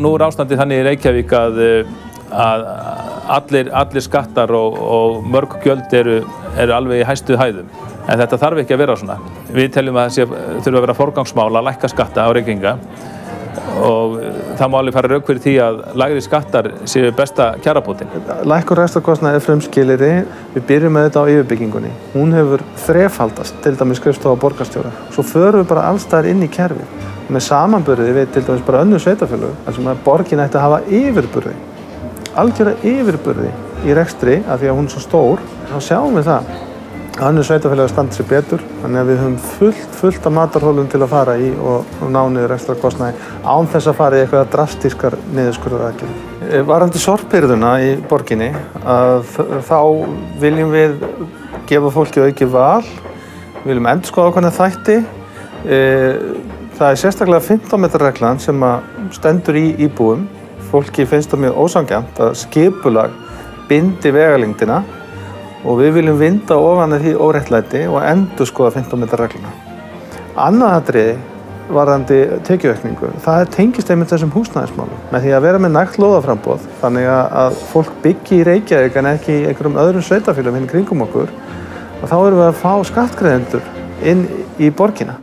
Nú ástandið þannig í Reykjavík að allir skattar og mörg gjöld eru alveg í hæstu hæðum. En þetta þarf ekki að vera svona. Við teljum að það þurfa að vera forgangsmál að lækka skatta á Reykvíkinga og það má alveg fara rök fyrir því að lægri skattar séu besta kjarabótin. Lækkun rekstrarkostnaðar er frumskilyrði. Við byrjum með þetta á yfirbyggingunni. Hún hefur þrefaldast, til dæmis skrifstofa borgarstjóra. Svo förum við bara alls staðar inn í kerfið. Með samanburði við til dæmis bara önnur sveitarfélög, þar sem borgin ætti að hafa yfirburði, algjöra yfirburði í rekstri af því að hún er svo stór. Þá sjáum við það. Önnur sveitarfélög standa sig betur, þannig að við höfum fullt af matarhólum til að fara í og ná niður rekstrarkostnaði án þess að fara í eitthvað drastískar niðurskurðaraðgerðir. Varðandi sorphirðuna í borginni, þá viljum við gefa fólki aukið val, við viljum endurskoða ákveðna þætti. Það er sérstaklega 15 metra reglan sem stendur í íbúum. Fólki finnst það mjög ósanngjarnt að skipulag bindi vegalengdina og við viljum vinda ofan af því óréttlæti og endurskoða 15 metra regluna. Annað atriði varðandi tekjuaukningu, það tengist einmitt þessum húsnæðismálum. Með því að vera með nægt lóðaframboð, þannig að fólk byggi í Reykjavík en ekki í einhverjum öðrum sveitarfélögum hinn kringum okkur, og þá erum við að fá skattgreiðendur inn í borgina.